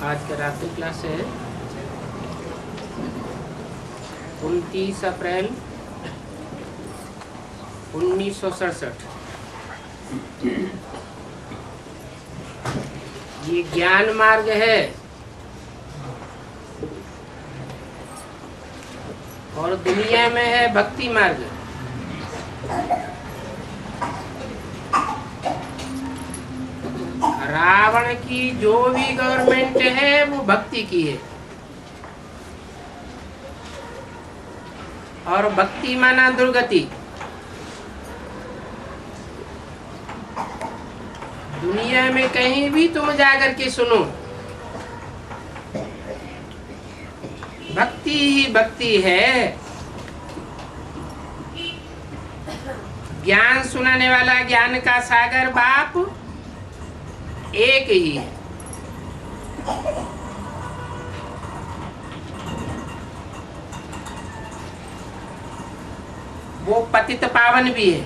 आज का रात्रि क्लास है 29 अप्रैल 1967। ये ज्ञान मार्ग है और दुनिया में है भक्ति मार्ग। रावण की जो भी गवर्नमेंट है वो भक्ति की है, और भक्ति माना दुर्गति। दुनिया में कहीं भी तुम जाकर के सुनो, भक्ति ही भक्ति है। ज्ञान सुनाने वाला, ज्ञान का सागर बाप एक ही है। वो पतित पावन भी है।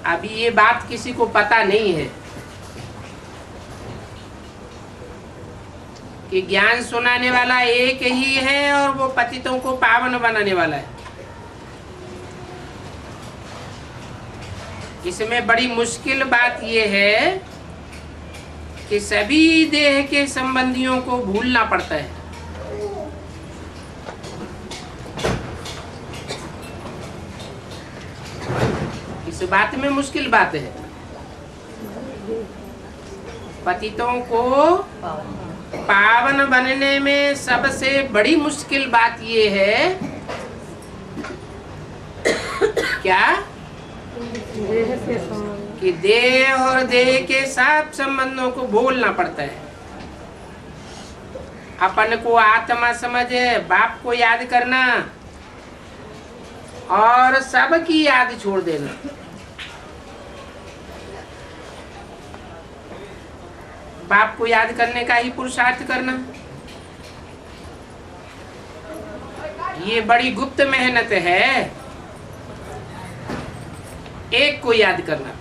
अभी ये बात किसी को पता नहीं है कि ज्ञान सुनाने वाला एक ही है और वो पतितों को पावन बनाने वाला है। इसमें बड़ी मुश्किल बात ये है कि सभी देह के संबंधियों को भूलना पड़ता है। इस बात में मुश्किल बात है। पतितों को पावन बनने में सबसे बड़ी मुश्किल बात ये है क्या कि देह और देह के सब संबंधों को भूलना पड़ता है। अपन को आत्मा समझे, बाप को याद करना और सबकी याद छोड़ देना। बाप को याद करने का ही पुरुषार्थ करना, ये बड़ी गुप्त मेहनत है। एक को याद करना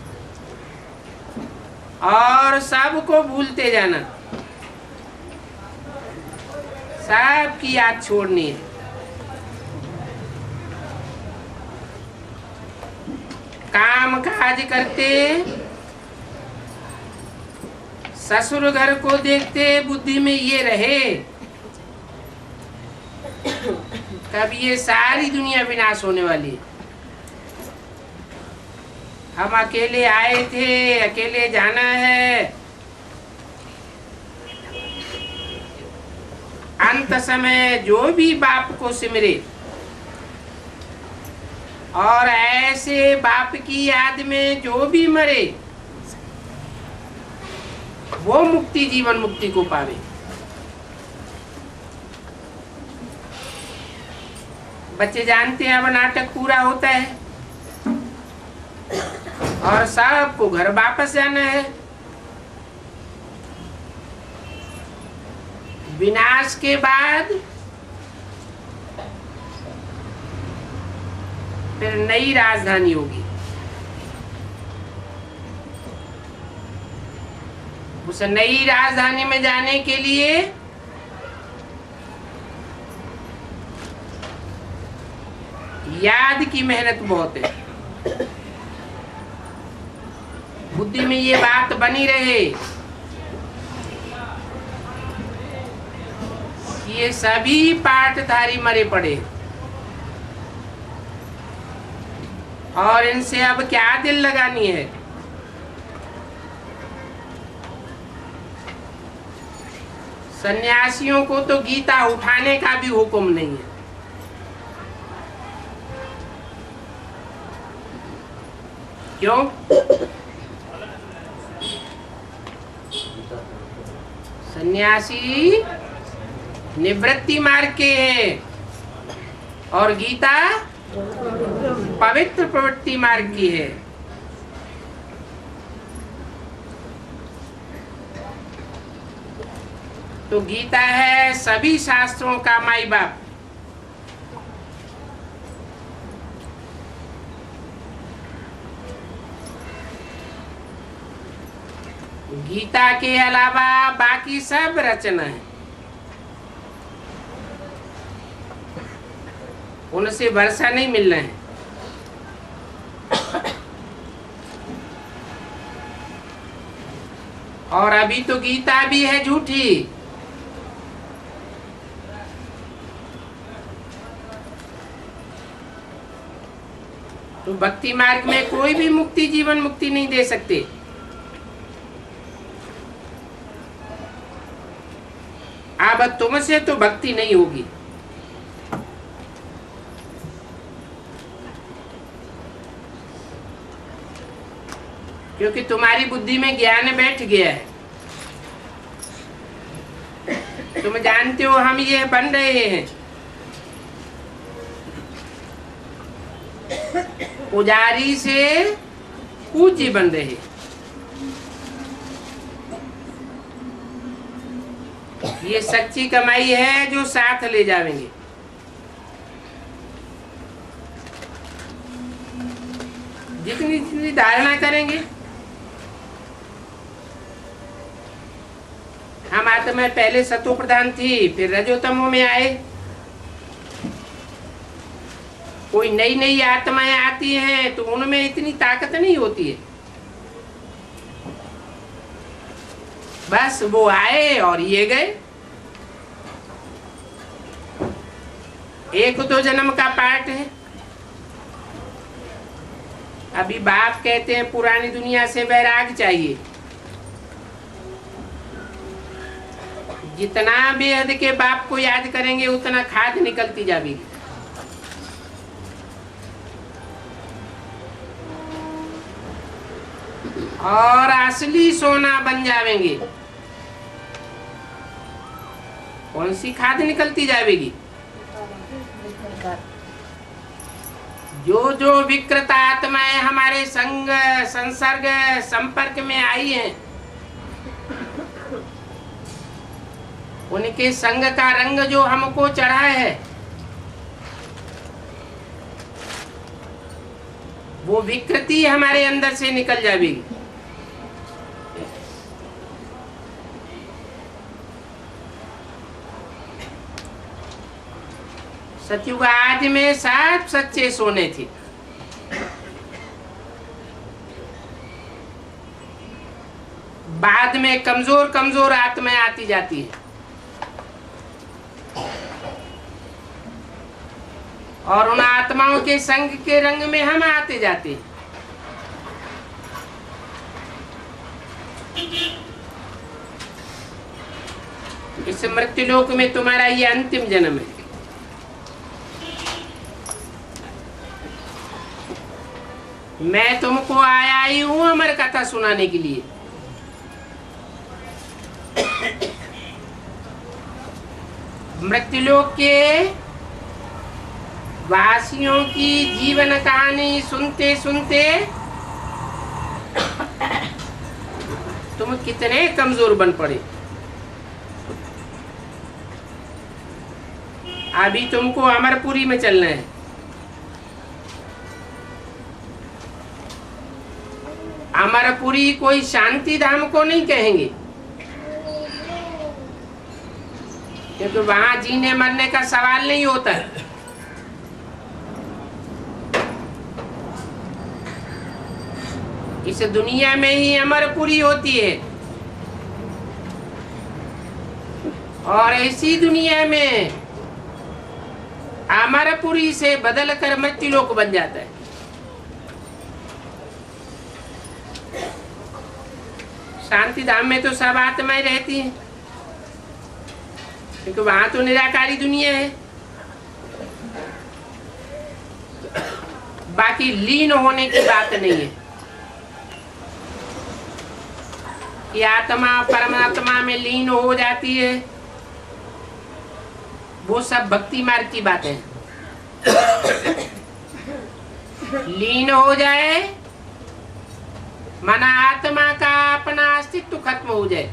और सबको भूलते जाना, सबकी याद छोड़नी है। काम काज करते, ससुर घर को देखते बुद्धि में ये रहे कब ये सारी दुनिया विनाश होने वाली है। हम अकेले आए थे, अकेले जाना है। अंत समय जो भी बाप को सिमरे और ऐसे बाप की याद में जो भी मरे, वो मुक्ति, जीवन मुक्ति को पावे। बच्चे जानते हैं अब नाटक पूरा होता है और सबको घर वापस जाना है। विनाश के बाद फिर नई राजधानी होगी। उस नई राजधानी में जाने के लिए याद की मेहनत बहुत है। बुद्धि में ये बात बनी रहे कि ये सभी पाठधारी मरे पड़े और इनसे अब क्या दिल लगानी है। सन्यासियों को तो गीता उठाने का भी हुक्म नहीं है। क्यों? सन्यासी निवृत्ति मार्ग के हैं और गीता पवित्र प्रवृत्ति मार्ग की है। तो गीता है सभी शास्त्रों का माई बाप। गीता के अलावा बाकी सब रचना है, उनसे वर्षा नहीं मिलना है। और अभी तो गीता भी है झूठी। तो भक्ति मार्ग में कोई भी मुक्ति, जीवन मुक्ति नहीं दे सकते। अब तुमसे तो भक्ति नहीं होगी। क्योंकि तुम्हारी बुद्धि में ज्ञान बैठ गया है। तुम जानते हो हम ये बन रहे हैं, पुजारी से पूज्य बन रहे। ये सच्ची कमाई है जो साथ ले जाएंगे। जितनी जितनी धारणा करेंगे, हम आत्मा पहले सतो प्रधान थी, फिर रजोतमो में आए। कोई नई नई आत्माएं आती हैं तो उनमें इतनी ताकत नहीं होती है। बस वो आए और ये गए। एक दो जन्म का पाठ है। अभी बाप कहते हैं पुरानी दुनिया से वैराग चाहिए। जितना बेहद के बाप को याद करेंगे उतना खाद निकलती जाएगी। और असली सोना बन जाएंगे। कौन सी खाद निकलती जाएगी? जो जो विकृत आत्माएं हमारे संग, संसर्ग, संपर्क में आई हैं, उनके संग का रंग जो हमको चढ़ा है, वो विकृति हमारे अंदर से निकल जाएगी। सतयुग आदि में सब सच्चे सोने थे। बाद में कमजोर कमजोर आत्माएं आती जाती है और उन आत्माओं के संग के रंग में हम आते जाते हैं। इस मृत्युलोक में तुम्हारा ये अंतिम जन्म है। मैं तुमको आया ही हूं अमर कथा सुनाने के लिए। मृत्युलोक के वासियों की जीवन कहानी सुनते सुनते तुम कितने कमजोर बन पड़े। अभी तुमको अमरपुरी में चलना है। अमरपुरी कोई शांति धाम को नहीं कहेंगे, क्योंकि वहां जीने मरने का सवाल नहीं होता है। इस दुनिया में ही अमरपुरी होती है और ऐसी दुनिया में अमरपुरी से बदल कर मृत्युलोक बन जाता है। शांति धाम में तो सब आत्माएं रहती हैं, क्योंकि वहां तो निराकारी दुनिया है। बाकी लीन होने की बात नहीं है कि आत्मा परमात्मा में लीन हो जाती है। वो सब भक्ति मार्ग की बात है। लीन हो जाए माना आत्मा का अपना अस्तित्व खत्म हो जाए,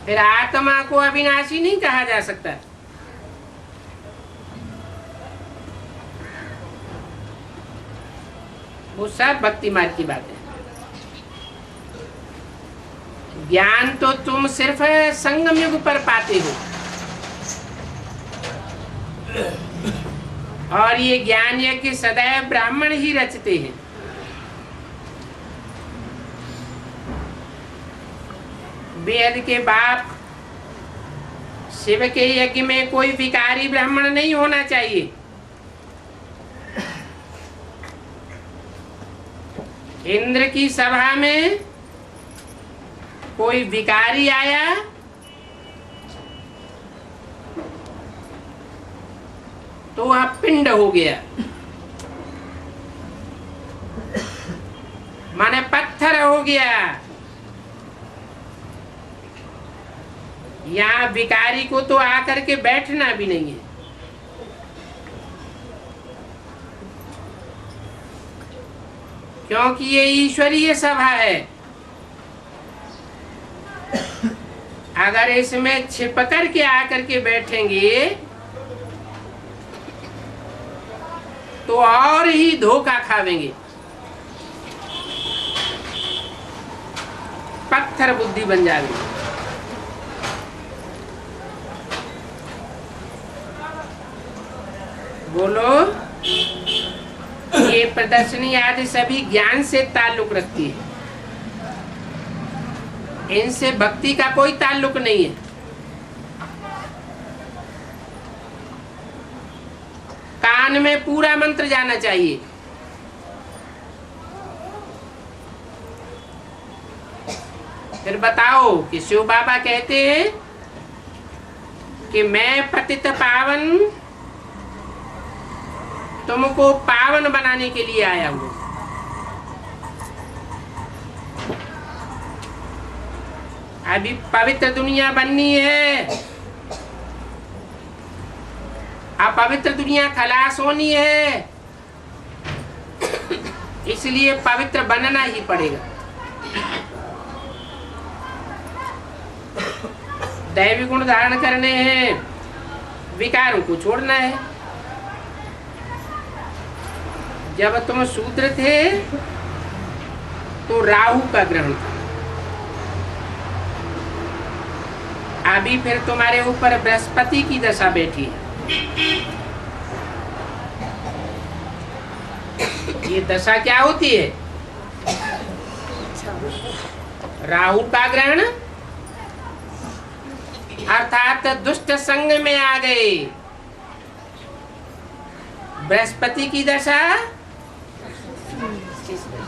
फिर आत्मा को अविनाशी नहीं कहा जा सकता। वो सब भक्ति मार्ग की बात है। ज्ञान तो तुम सिर्फ संगम युग पर पाते हो, और ये ज्ञान यज्ञ सदैव ब्राह्मण ही रचते हैं। वेद के बाप शिव के यज्ञ में कोई विकारी ब्राह्मण नहीं होना चाहिए। इंद्र की सभा में कोई विकारी आया तो वह पिंड हो गया, माने पत्थर हो गया। यहाँ विकारी को तो आकर के बैठना भी नहीं है। क्योंकि ये ईश्वरीय सभा है। अगर इसमें छिपकर के आकर के बैठेंगे तो और ही धोखा खावेंगे, पत्थर बुद्धि बन जाएगी। बोलो, ये प्रदर्शनी आदि सभी ज्ञान से ताल्लुक रखती है, इनसे भक्ति का कोई ताल्लुक नहीं है। कान में पूरा मंत्र जाना चाहिए। फिर बताओ कि शिव बाबा कहते हैं कि मैं पतित पावन तुमको पावन बनाने के लिए आया हूं। अभी पवित्र दुनिया बननी है, अपवित्र दुनिया खलास होनी है, इसलिए पवित्र बनना ही पड़ेगा। दैवी गुण धारण करने हैं, विकारों को छोड़ना है। जब तुम शूद्र थे तो राहु का ग्रहण था, अभी फिर तुम्हारे ऊपर बृहस्पति की दशा बैठी है। ये दशा क्या होती है? राहु का ग्रहण, अर्थात दुष्ट संग में आ गए। बृहस्पति की दशा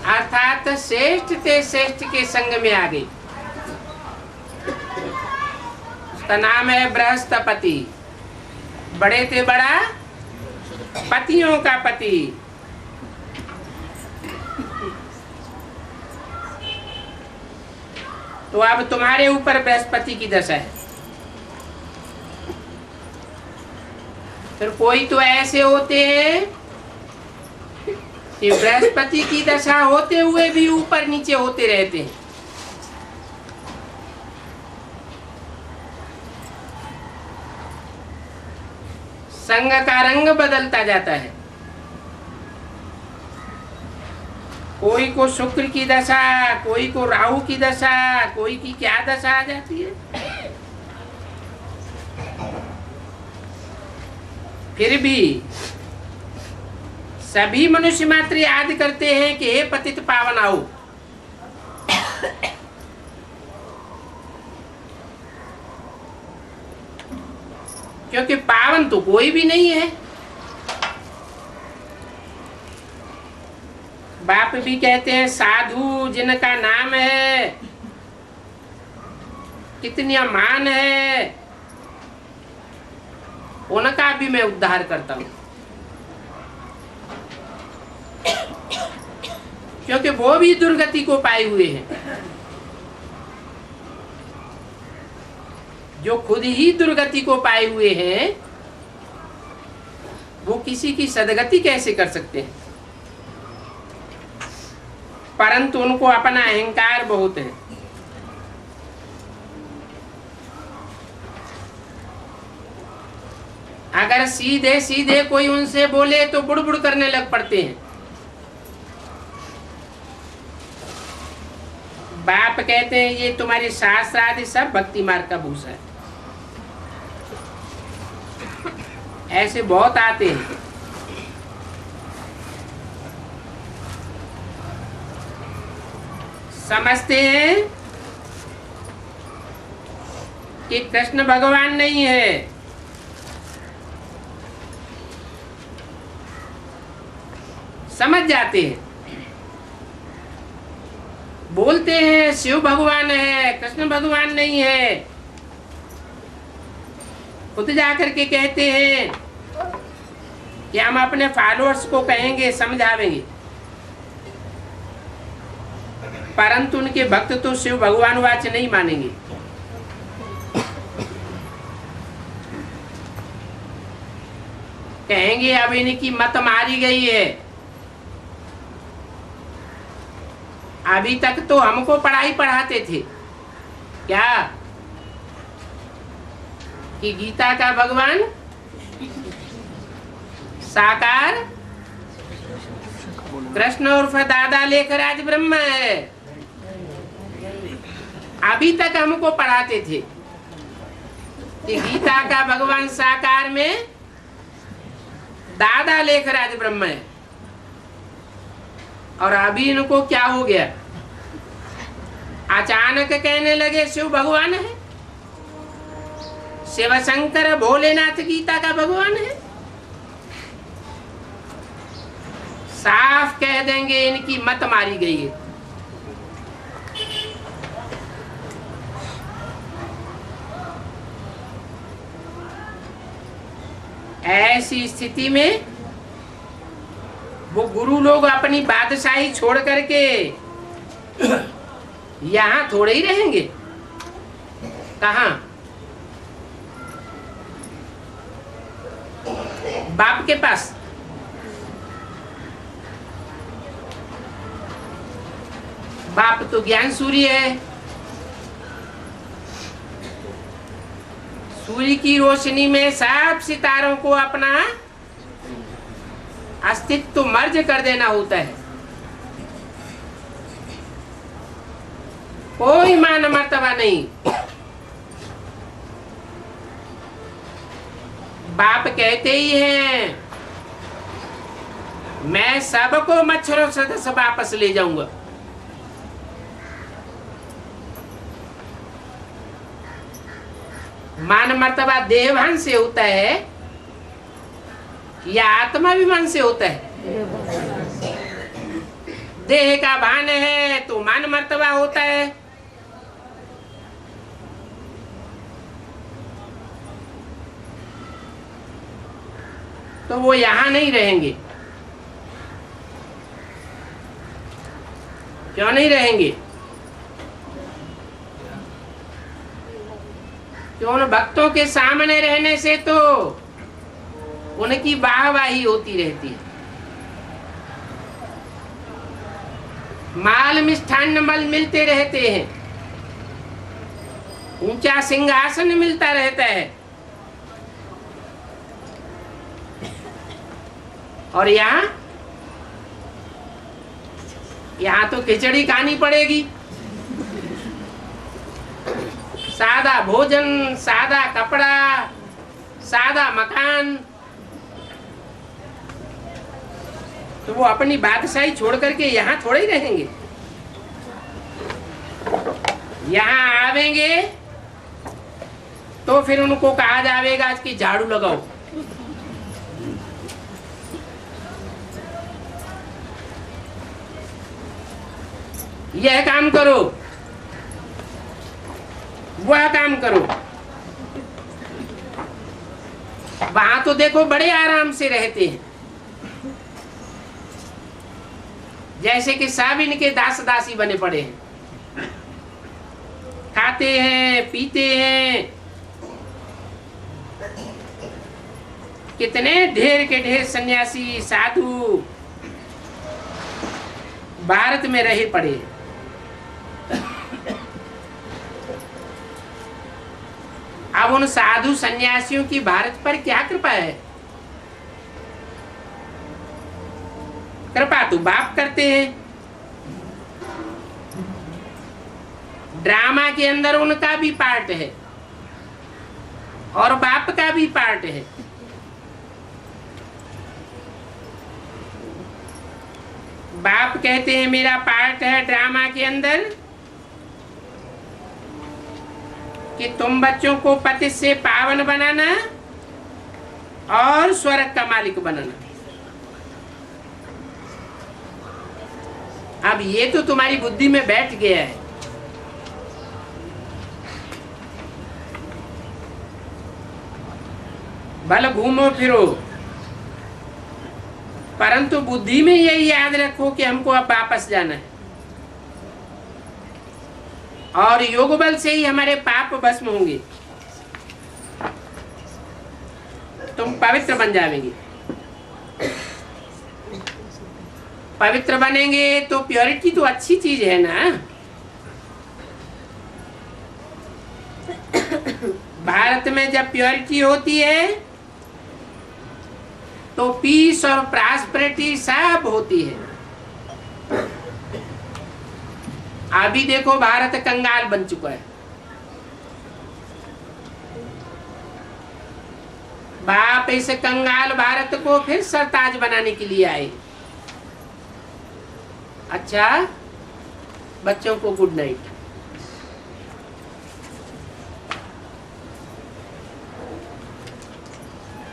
अर्थात श्रेष्ठ ते श्रेष्ठ के संग में आ गई। उसका नाम है बृहस्पति, बड़े थे बड़ा, पतियों का पति। तो अब तुम्हारे ऊपर बृहस्पति की दशा है। फिर कोई तो ऐसे होते हैं कि बृहस्पति की दशा होते हुए भी ऊपर नीचे होते रहते हैं। संग का रंग बदलता जाता है। कोई को शुक्र की दशा, कोई को राहु की दशा, कोई की क्या दशा आ जाती है। फिर भी सभी मनुष्य मात्र याद करते हैं कि हे पतित पावन आओ। क्योंकि पावन तो कोई भी नहीं है। बाप भी कहते हैं साधु जिनका नाम है, कितनी मान है, उनका भी मैं उद्धार करता हूं। क्योंकि वो भी दुर्गति को पाए हुए हैं। जो खुद ही दुर्गति को पाए हुए हैं, वो किसी की सदगति कैसे कर सकते हैं? परंतु उनको अपना अहंकार बहुत है। अगर सीधे सीधे कोई उनसे बोले तो बुड़बुड़ करने लग पड़ते हैं। बाप कहते हैं ये तुम्हारे शास्त्र आदि सब भक्ति मार्ग का भूषा है। ऐसे बहुत आते हैं। समझते हैं कि कृष्ण भगवान नहीं है, समझ जाते हैं। बोलते हैं शिव भगवान है, कृष्ण भगवान नहीं है। खुद जाकर के कहते हैं कि हम अपने फॉलोअर्स को कहेंगे, समझावेंगे, परंतु उनके भक्त तो शिव भगवान वाच नहीं मानेंगे। कहेंगे अब इनकी मत मारी गई है। अभी तक तो हमको पढ़ाई पढ़ाते थे क्या कि गीता का भगवान साकार कृष्ण उर्फ दादा लेकर आज ब्रह्म है। अभी तक हमको पढ़ाते थे कि गीता का भगवान साकार में दादा लेकर आज ब्रह्म है। और अभी इनको क्या हो गया, अचानक कहने लगे शिव भगवान है, शिव शंकर भोलेनाथ गीता का भगवान है। साफ कह देंगे इनकी मत मारी गई है। ऐसी स्थिति में वो गुरु लोग अपनी बादशाही छोड़ करके यहाँ थोड़े ही रहेंगे। कहाँ? बाप के पास। बाप तो ज्ञान सूर्य है। सूर्य की रोशनी में सब सितारों को अपना अस्तित्व मर्ज कर देना होता है। कोई मान मर्तबा नहीं। बाप कहते ही हैं मैं सबको मच्छरों से वापस ले जाऊंगा। मान मर्तबा देहभान से होता है या आत्माभिमान से होता है? देह का भान है तो मान मर्तबा होता है। तो वो यहां नहीं रहेंगे। क्यों नहीं रहेंगे? क्यों? उन भक्तों के सामने रहने से तो उनकी वाहवाही होती रहती है। माल मिष्ठान मल मिलते रहते हैं, ऊंचा सिंहासन मिलता रहता है। और यहाँ तो खिचड़ी खानी पड़ेगी। सादा भोजन, सादा कपड़ा, सादा मकान। तो वो अपनी बादशाही छोड़ करके यहाँ थोड़े ही रहेंगे। यहाँ आवेंगे तो फिर उनको कहा जाएगा आज की झाड़ू लगाओ। यह काम करो, वह काम करो। वहां तो देखो बड़े आराम से रहते हैं, जैसे कि सब इनके दास दासी बने पड़े हैं। खाते हैं, पीते हैं। कितने ढेर के ढेर सन्यासी साधु भारत में रहे पड़े। अब उन साधु सन्यासियों की भारत पर क्या कृपा है? कृपा तो बाप करते हैं। ड्रामा के अंदर उनका भी पार्ट है और बाप का भी पार्ट है। बाप कहते हैं मेरा पार्ट है ड्रामा के अंदर कि तुम बच्चों को पति से पावन बनाना और स्वर्ग का मालिक बनाना। अब ये तो तुम्हारी बुद्धि में बैठ गया है। भले घूमो फिरो, परंतु बुद्धि में यही याद रखो कि हमको अब वापस जाना है और योग बल से ही हमारे पाप भस्म होंगे, तुम पवित्र बन जाएंगे। पवित्र बनेंगे तो प्योरिटी तो अच्छी चीज है ना। भारत में जब प्योरिटी होती है तो पीस और प्रॉस्पेरिटी सब होती है। अभी देखो भारत कंगाल बन चुका है। बाप इस कंगाल भारत को फिर सरताज बनाने के लिए आए। अच्छा बच्चों को गुड नाइट।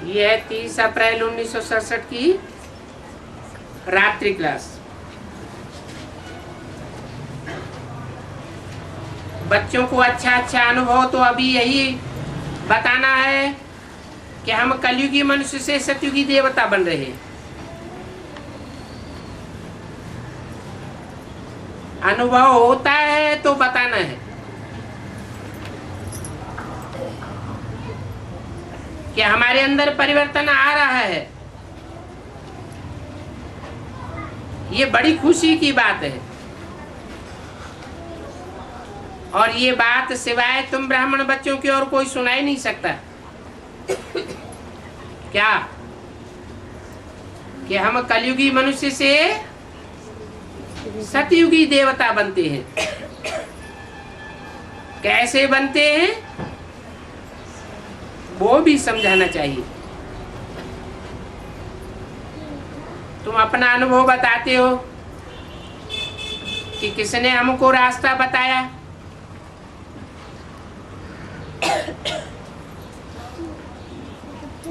यह 30 अप्रैल 1967 की रात्रि क्लास। बच्चों को अच्छा अच्छा अनुभव तो अभी यही बताना है कि हम कलयुगी मनुष्य से सतयुगी देवता बन रहे हैं। अनुभव होता है तो बताना है कि हमारे अंदर परिवर्तन आ रहा है। ये बड़ी खुशी की बात है और ये बात सिवाय तुम ब्राह्मण बच्चों की और कोई सुना ही नहीं सकता। क्या कि हम कलयुगी मनुष्य से सतयुगी देवता बनते हैं। कैसे बनते हैं वो भी समझाना चाहिए। तुम अपना अनुभव बताते हो कि किसने हमको रास्ता बताया।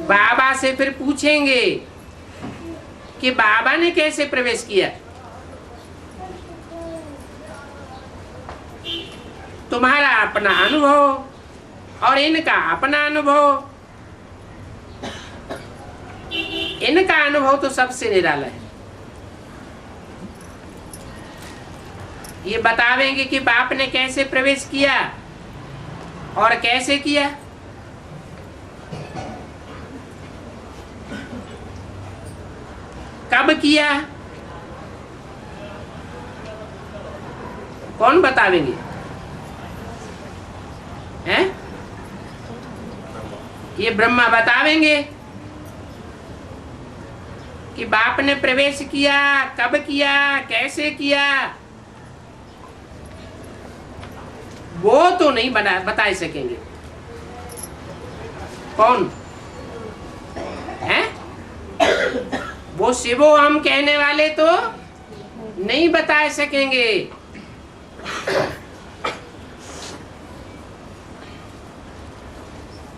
बाबा से फिर पूछेंगे कि बाबा ने कैसे प्रवेश किया। तुम्हारा अपना अनुभव और इनका अपना अनुभव। इनका अनुभव तो सबसे निराला है। ये बतावेंगे कि बाप ने कैसे प्रवेश किया और कैसे किया। कब किया कौन बतावेंगे हैं? ये ब्रह्मा बतावेंगे कि बाप ने प्रवेश किया, कब किया, कैसे किया। वो तो नहीं बता सकेंगे। कौन है? वो शिवो हम कहने वाले तो नहीं बता सकेंगे।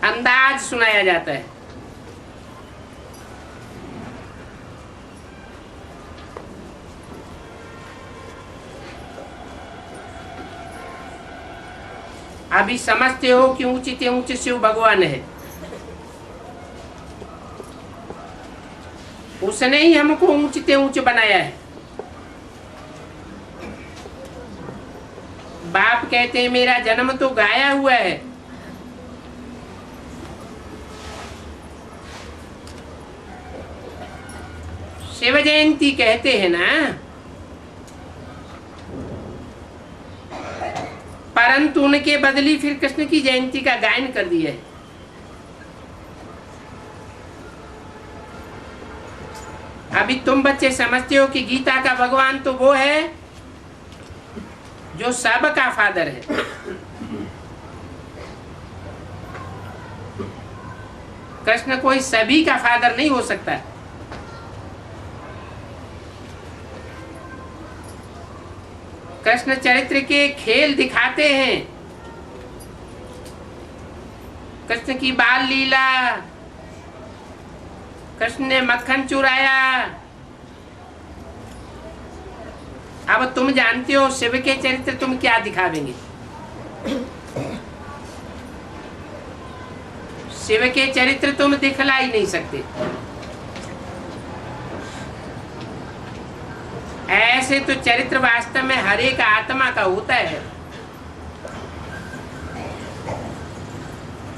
अंदाज सुनाया जाता है। अभी समझते हो कि ऊंचे ऊंचे शिव भगवान है। उसने ही हमको ऊंचे ऊंचे बनाया है। बाप कहते हैं मेरा जन्म तो गाया हुआ है। शिव जयंती कहते हैं ना, परंतु उनके बदली फिर कृष्ण की जयंती का गायन कर दिया है। अभी तुम बच्चे समझते हो कि गीता का भगवान तो वो है जो सबका फादर है। कृष्ण कोई सभी का फादर नहीं हो सकता। कृष्ण चरित्र के खेल दिखाते हैं। कृष्ण की बाल लीला, कृष्ण ने मक्खन चुराया। अब तुम जानते हो शिव के चरित्र तुम क्या दिखावेंगे। शिव के चरित्र तुम दिखला ही नहीं सकते। ऐसे तो चरित्र वास्तव में हर एक आत्मा का होता है।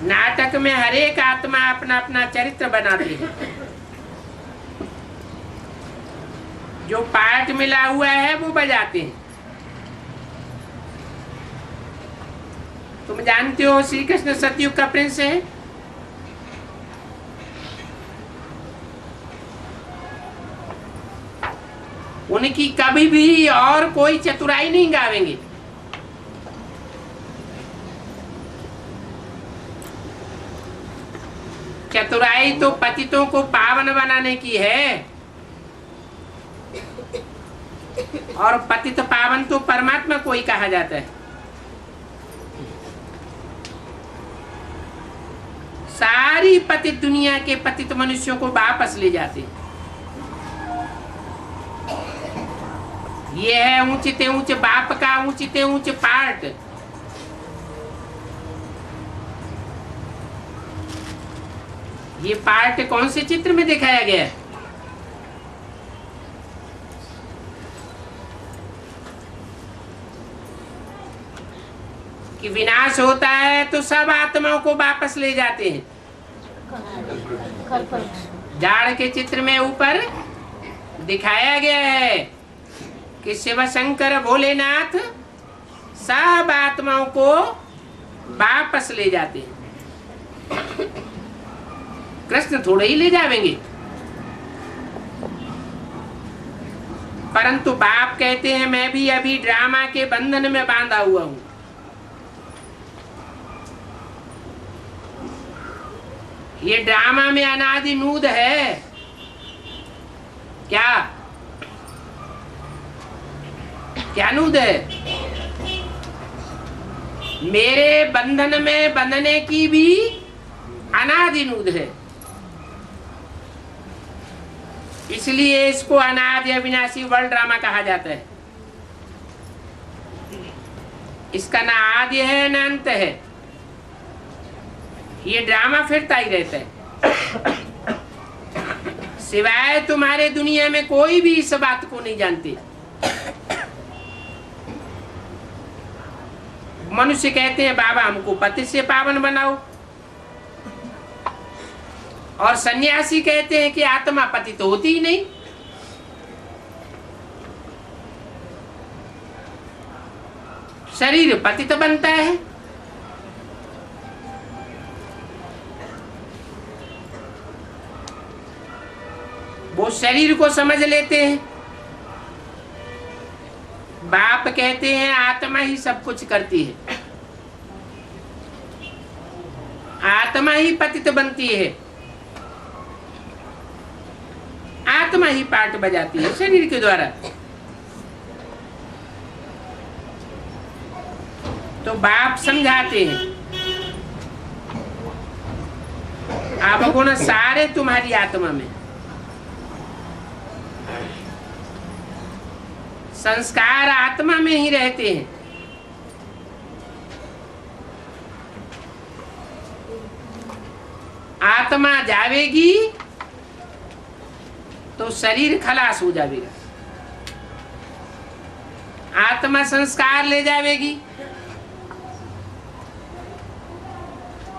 नाटक में हर एक आत्मा अपना अपना चरित्र बनाती है। जो पार्ट मिला हुआ है वो बजाते हैं। तुम जानते हो श्री कृष्ण सतयुग का प्रिंस है। उनकी कभी भी और कोई चतुराई नहीं गावेंगे। चतुराई तो पतितों को पावन बनाने की है, और पतित पावन तो परमात्मा को ही कहा जाता है। सारी पतित दुनिया के पतित मनुष्यों को वापस ले जाते हैं। ये है ऊंचते ऊंच बाप का ऊंचते ऊंच पार्ट। ये पार्ट कौन से चित्र में दिखाया गया है? कि विनाश होता है तो सब आत्माओं को वापस ले जाते हैं। झाड़ के चित्र में ऊपर दिखाया गया है कि शिव शंकर भोलेनाथ सब आत्माओं को वापस ले जाते हैं। कृष्ण थोड़े ही ले जाएंगे। परंतु बाप कहते हैं मैं भी अभी ड्रामा के बंधन में बांधा हुआ हूं। ये ड्रामा में अनादि नूद है। क्या क्या नूद है? मेरे बंधन में बंधने की भी अनादि नूद है। इसलिए इसको अनादि अविनाशी वर्ल्ड ड्रामा कहा जाता है। इसका ना आदि है ना अंत है। ये ड्रामा फिरता ही रहता है। सिवाय तुम्हारे दुनिया में कोई भी इस बात को नहीं जानते। मनुष्य कहते हैं बाबा हमको पति से पावन बनाओ, और सन्यासी कहते हैं कि आत्मा पति तो होती ही नहीं। शरीर पति तो बनता है। वो शरीर को समझ लेते हैं। बाप कहते हैं आत्मा ही सब कुछ करती है, आत्मा ही पतित बनती है, आत्मा ही पार्ट बजाती है शरीर के द्वारा। तो बाप समझाते हैं अवगुण सारे तुम्हारी आत्मा में, संस्कार आत्मा में ही रहते हैं। आत्मा जावेगी तो शरीर खलास हो जाएगा। आत्मा संस्कार ले जावेगी।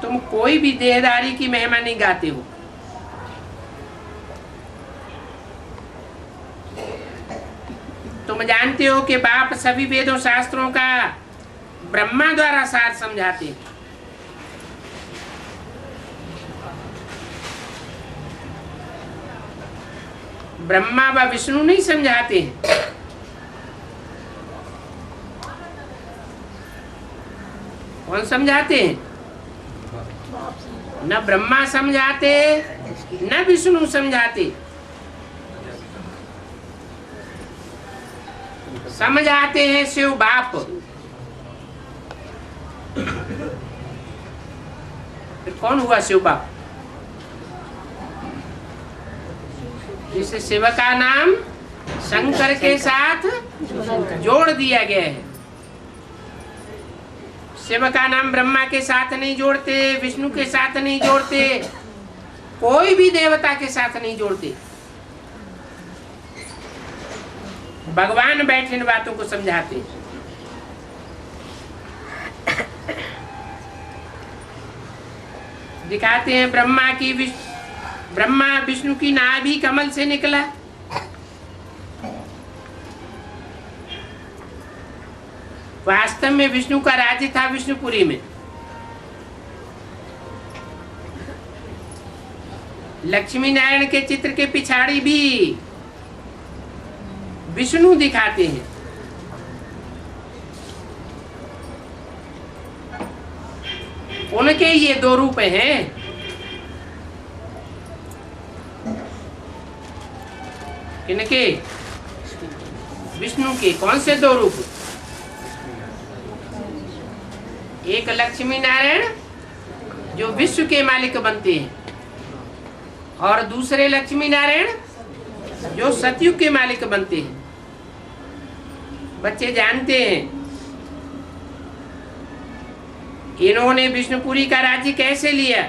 तुम कोई भी देहदारी की महिमा नहीं गाते हो। तुम जानते हो कि बाप सभी वेदों शास्त्रों का ब्रह्मा द्वारा सार समझाते हैं। ब्रह्मा व विष्णु नहीं समझाते हैं। कौन समझाते हैं? न ब्रह्मा समझाते न विष्णु समझाते, समझाते हैं शिव बाप। फिर कौन हुआ शिव बाप? जिस शिव का नाम शंकर के साथ जोड़ दिया गया है। शिव का नाम ब्रह्मा के साथ नहीं जोड़ते, विष्णु के साथ नहीं जोड़ते, कोई भी देवता के साथ नहीं जोड़ते। भगवान बैठे इन बातों को समझाते हैं। दिखाते हैं ब्रह्मा विष्णु की नाभि कमल से निकला। वास्तव में विष्णु का राज्य था विष्णुपुरी में। लक्ष्मी नारायण के चित्र के पिछाड़ी भी विष्णु दिखाते हैं। उनके ये दो रूप हैं। किनके? विष्णु के। कौन से दो रूप? एक लक्ष्मी नारायण जो विश्व के मालिक बनते हैं, और दूसरे लक्ष्मी नारायण जो सतयुग के मालिक बनते हैं। बच्चे जानते हैं इन्होंने विष्णुपुरी का राज्य कैसे लिया?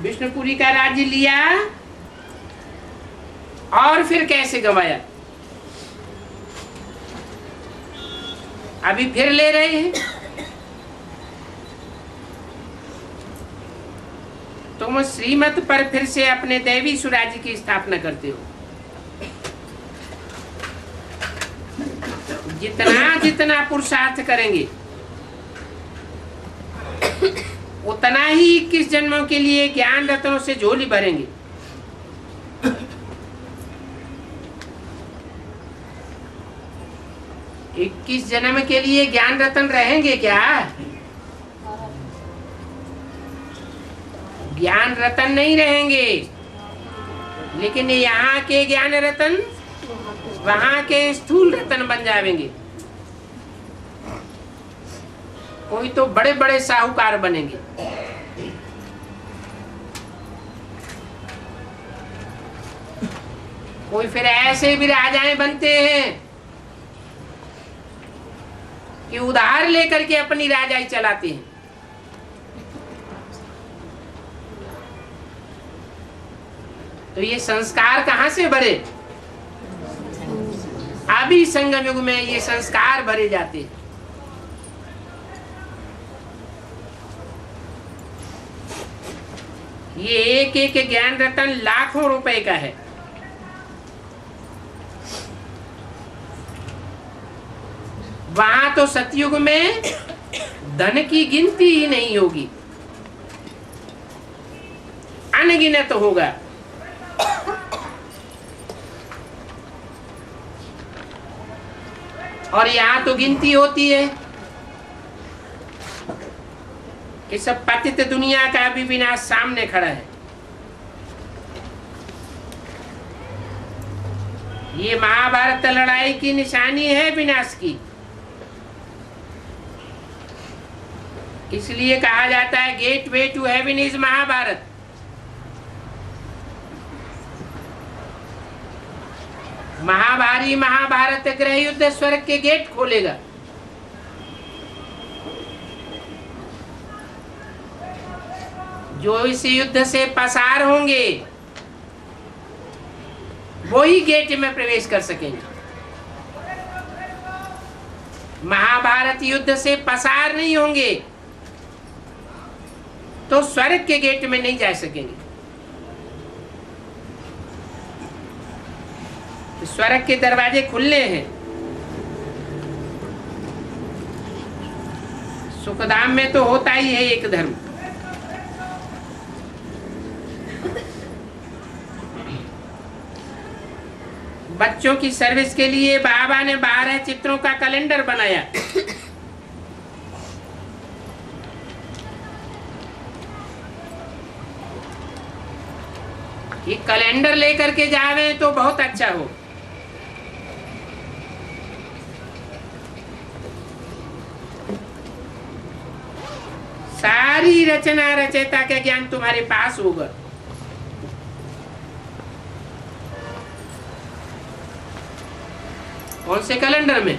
विष्णुपुरी का राज्य लिया और फिर कैसे गंवाया? अभी फिर ले रहे हैं। तुम श्रीमत पर फिर से अपने दैवी स्वराज्य की स्थापना करते हो। जितना जितना पुरुषार्थ करेंगे उतना ही 21 जन्मों के लिए ज्ञान रत्नों से झोली भरेंगे। इक्कीस जन्म के लिए ज्ञान रत्न रहेंगे क्या? ज्ञान रत्न नहीं रहेंगे, लेकिन यहाँ के ज्ञान रत्न वहां के स्थूल रत्न बन जाएंगे। कोई तो बड़े बड़े साहूकार बनेंगे। कोई फिर ऐसे भी राजाएं बनते हैं कि उधार लेकर के अपनी राजाई चलाते हैं। तो ये संस्कार कहां से भरे? अभी संगम युग में ये संस्कार भरे जाते हैं। ये एक एक ज्ञान रत्न लाखों रुपए का है। वहां तो सतयुग में धन की गिनती ही नहीं होगी, अनगिनत होगा। और यहाँ तो गिनती होती है कि सब पतित दुनिया का भी विनाश सामने खड़ा है। ये महाभारत लड़ाई की निशानी है विनाश की। इसलिए कहा जाता है gateway to heaven is Mahabharat. महाभारी महाभारत गृह युद्ध स्वर्ग के गेट खोलेगा। जो इस युद्ध से पसार होंगे वो ही गेट में प्रवेश कर सकेंगे। महाभारत युद्ध से पसार नहीं होंगे तो स्वर्ग के गेट में नहीं जा सकेंगे। स्वर्ग के दरवाजे खुले हैं। सुखधाम में तो होता ही है एक धर्म। बच्चों की सर्विस के लिए बाबा ने 12 चित्रों का कैलेंडर बनाया। ये कैलेंडर लेकर के जावे तो बहुत अच्छा हो। सारी रचना रचयिता का ज्ञान तुम्हारे पास होगा। कौन से कैलेंडर में?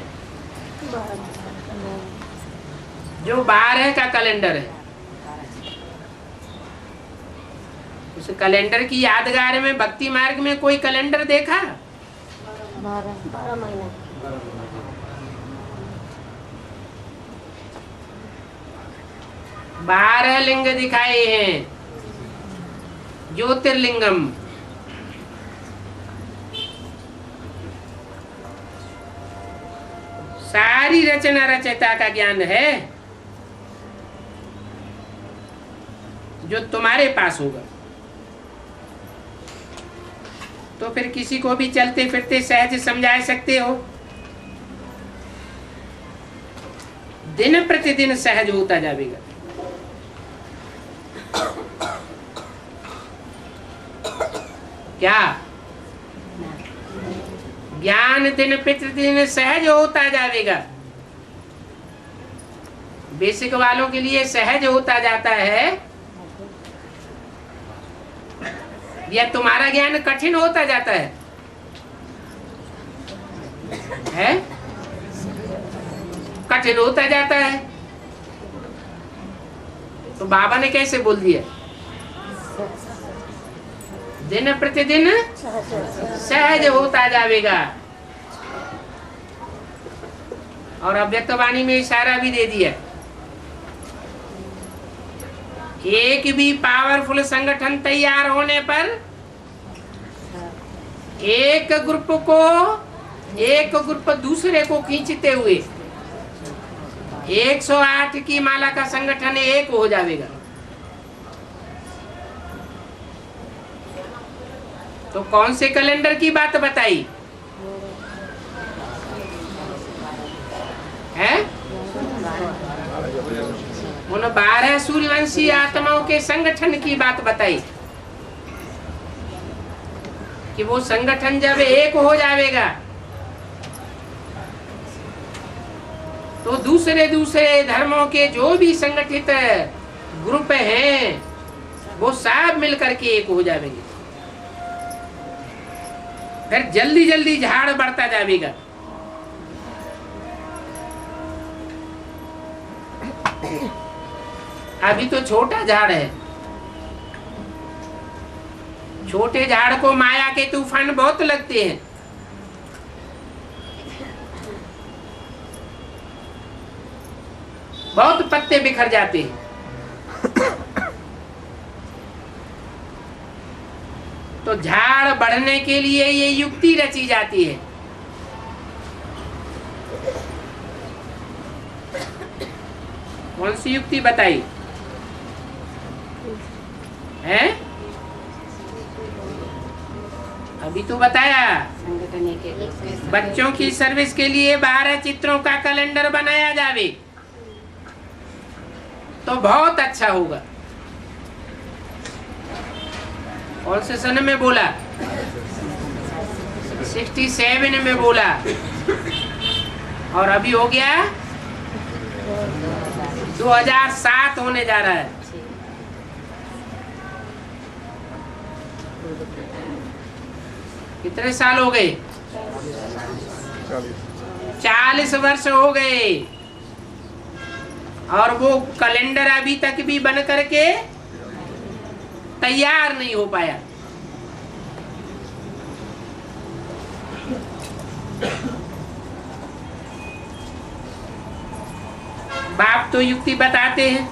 जो 12 का कैलेंडर है, उस कैलेंडर की यादगार में भक्ति मार्ग में कोई कैलेंडर देखा? 12 महीना 12 लिंग दिखाए हैं, ज्योतिर्लिंगम। सारी रचना रचयिता का ज्ञान है जो तुम्हारे पास होगा। तो फिर किसी को भी चलते फिरते सहज समझा सकते हो। दिन प्रतिदिन सहज होता जाएगा। क्या ज्ञान दिन प्रतिदिन सहज होता जाएगा। बेसिक वालों के लिए सहज होता जाता है, या तुम्हारा ज्ञान कठिन होता जाता है? कठिन होता जाता है। तो बाबा ने कैसे बोल दिया? दिन प्रतिदिन सहज होता जाएगा। और अव्यक्तवाणी में इशारा भी दे दिया। एक भी पावरफुल संगठन तैयार होने पर एक ग्रुप दूसरे को खींचते हुए 108 की माला का संगठन एक हो जाएगा। तो कौन से कैलेंडर की बात बताई है? उन 12 सूर्यवंशी आत्माओं के संगठन की बात बताई कि वो संगठन जब एक हो जाएगा तो दूसरे धर्मों के जो भी संगठित ग्रुप हैं वो सब मिलकर के एक हो जाएंगे। फिर जल्दी जल्दी झाड़ बढ़ता जाएगा। अभी तो छोटा झाड़ है। छोटे झाड़ को माया के तूफान बहुत लगते हैं। बहुत पत्ते बिखर जाते हैं। तो झाड़ बढ़ने के लिए ये युक्ति रची जाती है। कौन सी युक्ति बताई है? अभी तो बताया। बच्चों की सर्विस के लिए 12 चित्रों का कैलेंडर बनाया जावे तो बहुत अच्छा होगा। कौन से सन में बोला? 67 में बोला। और अभी हो गया 2007 होने जा रहा है। कितने साल हो गए? 40 वर्ष हो गए। और वो कैलेंडर अभी तक भी बन करके तैयार नहीं हो पाया। बाप तो युक्ति बताते हैं।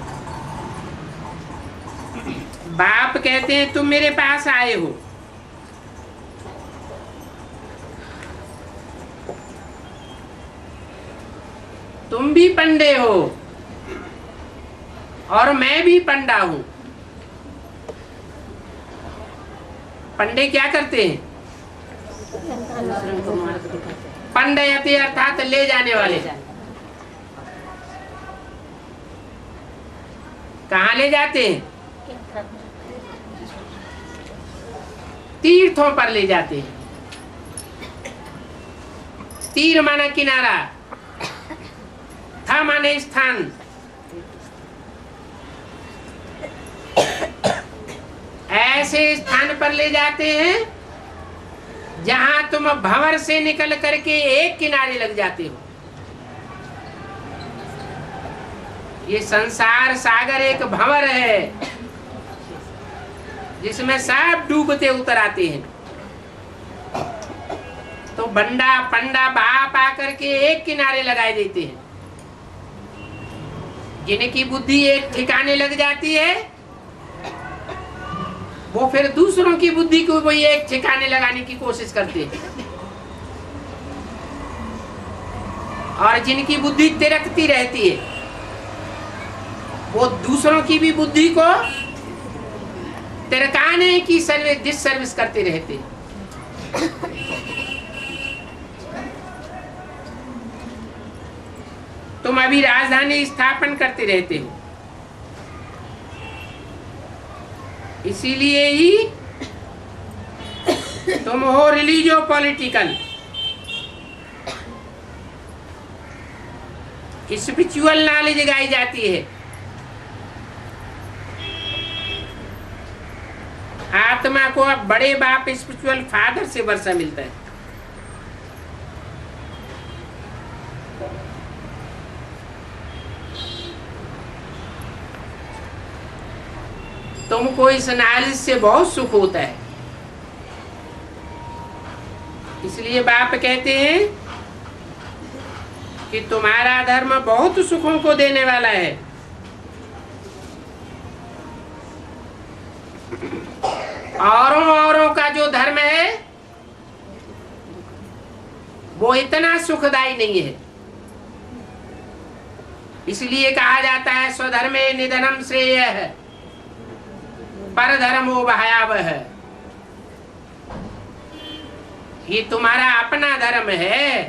बाप कहते हैं तुम मेरे पास आए हो, तुम भी पंडे हो और मैं भी पंडा हूं। पंडे क्या करते हैं? दूसरों को मार्ग दिखाते हैं। पंडयति अर्थात ले जाने वाले। कहाँ ले जाते हैं? तीर्थों पर ले जाते हैं। तीर माना किनारा, था माने स्थान। ऐसे स्थान पर ले जाते हैं जहां तुम भंवर से निकल करके एक किनारे लग जाते हो। ये संसार सागर एक भंवर है जिसमें सब डूबते उतर आते हैं। तो बंडा पंडा बाप आकर के एक किनारे लगाए देते हैं। जिनकी बुद्धि एक ठिकाने लग जाती है वो फिर दूसरों की बुद्धि को वही एक ठिकाने लगाने की कोशिश करते हैं। और जिनकी बुद्धि तिरकती रहती है वो दूसरों की भी बुद्धि को तिरकाने की सर्विस करते रहते हैं। तुम अभी राजधानी स्थापन करते रहते हो, इसीलिए ही तुम हो रिलीजियो पॉलिटिकल। स्पिरिचुअल नॉलेज गाई जाती है। आत्मा को अब बड़े बाप स्पिरिचुअल फादर से वर्षा मिलता है। तुमको इस नॉलेज से बहुत सुख होता है। इसलिए बाप कहते हैं कि तुम्हारा धर्म बहुत सुखों को देने वाला है। औरों का जो धर्म है वो इतना सुखदायी नहीं है। इसलिए कहा जाता है स्वधर्मे निधनम श्रेयः पर धर्मो भयावह। ये तुम्हारा अपना धर्म है,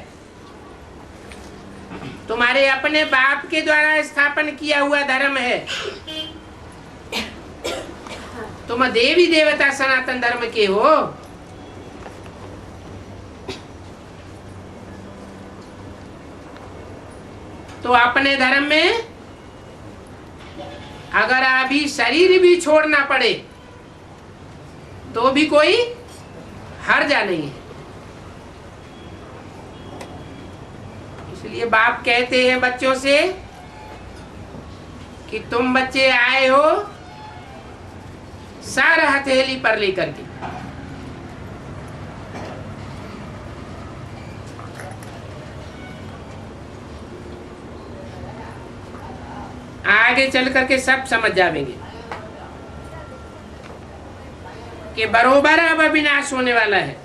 तुम्हारे अपने बाप के द्वारा स्थापन किया हुआ धर्म है। तुम देवी देवता सनातन धर्म के हो। तो अपने धर्म में अगर अभी शरीर भी छोड़ना पड़े तो भी कोई हर्जा नहीं है। इसलिए बाप कहते हैं बच्चों से कि तुम बच्चे आए हो सर हथेली पर लेकर के। आगे चल करके सब समझ जाएंगे कि बरोबर अब विनाश होने वाला है।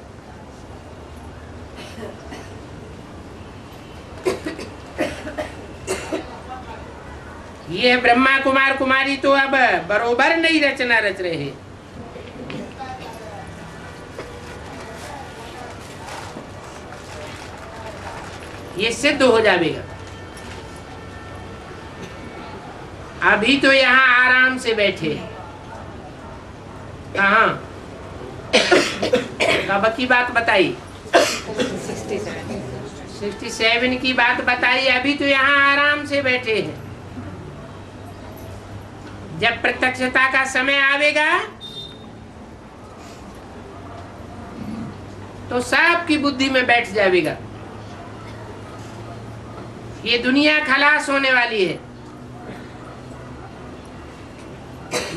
ये ब्रह्मा कुमार कुमारी तो अब बरोबर नहीं रचना रच रहे हैं। ये सिद्ध हो जाएगा। अभी तो यहाँ आराम से बैठे। कहाँ कब की बात बताई? 67 की बात बताई। अभी तो यहाँ आराम से बैठे हैं। जब प्रत्यक्षता का समय आवेगा तो सबकी बुद्धि में बैठ जाएगा। ये दुनिया खलास होने वाली है।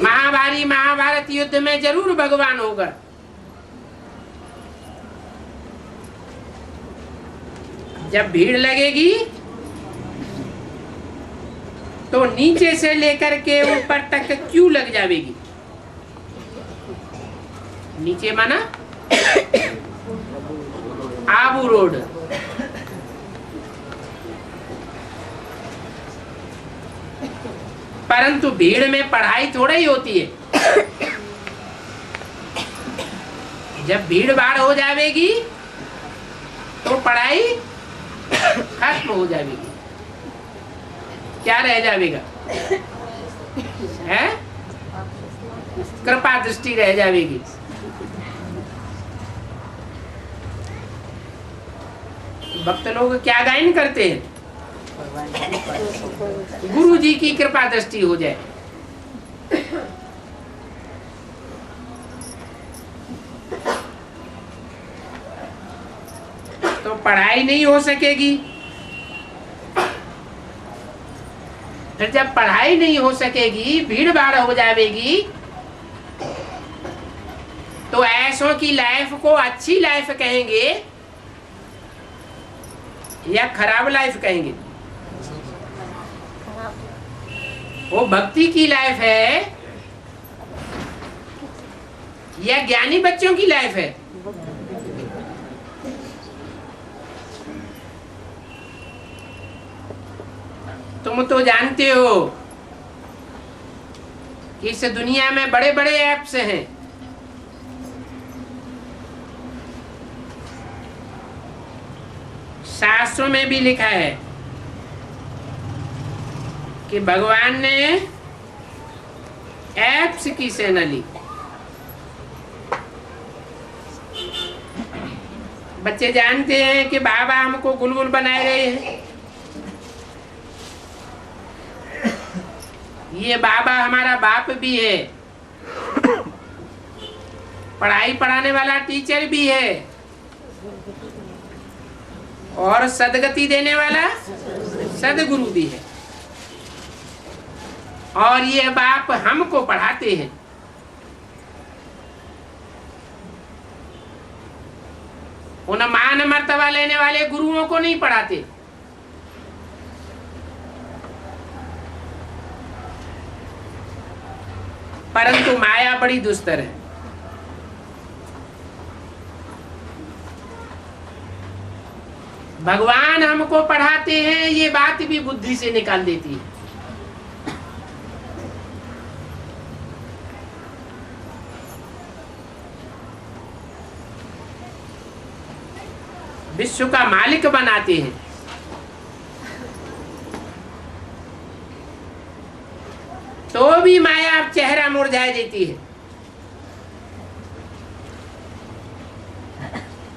महाभारत युद्ध में जरूर भगवान होगा। जब भीड़ लगेगी तो नीचे से लेकर के ऊपर तक क्यों लग जाएगी। नीचे माना आबू रोड। परंतु भीड़ में पढ़ाई थोड़ा ही होती है। जब भीड़ भाड़ हो जाएगी तो पढ़ाई खत्म हो जाएगी। क्या रह जाएगा? है कृपा दृष्टि रह जाएगी। भक्त लोग क्या गायन करते हैं? गुरु जी की कृपा दृष्टि हो जाए। तो पढ़ाई नहीं हो सकेगी। फिर जब पढ़ाई नहीं हो सकेगी, भीड़ भाड़ हो जाएगी, तो ऐसों की लाइफ को अच्छी लाइफ कहेंगे या खराब लाइफ कहेंगे? वो भक्ति की लाइफ है या ज्ञानी बच्चों की लाइफ है? तुम तो जानते हो कि इस दुनिया में बड़े बड़े ऐप्स हैं। शास्त्रों में भी लिखा है कि भगवान ने ऐप्स की सेना ली। बच्चे जानते हैं कि बाबा हमको गुलगुल बनाए रहे हैं। ये बाबा हमारा बाप भी है, पढ़ाई पढ़ाने वाला टीचर भी है, और सदगति देने वाला सदगुरु भी है। और ये बाप हमको पढ़ाते हैं। उन मान मर्तबा लेने वाले गुरुओं को नहीं पढ़ाते। परंतु माया बड़ी दुस्तर है। भगवान हमको पढ़ाते हैं, ये बात भी बुद्धि से निकाल देती है। विश्व का मालिक बनाते हैं। तो भी माया अब चेहरा मुरझा देती है।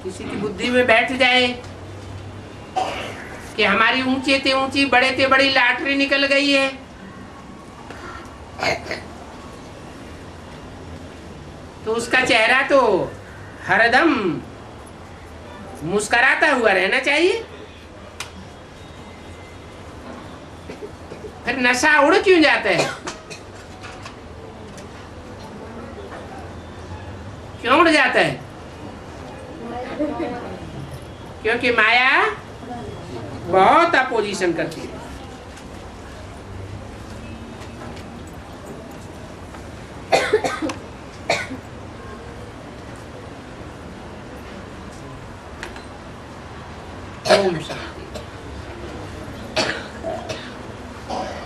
किसी की बुद्धि में बैठ जाए कि हमारी ऊंचे ते ऊंची, बड़े ते बड़ी लॉटरी निकल गई है, तो उसका चेहरा तो हरदम मुस्कुराता हुआ रहना चाहिए। फिर नशा उड़ क्यों जाता है? क्यों उड़ जाता है? क्योंकि माया बहुत अपोजिशन करती है। ओम शांति।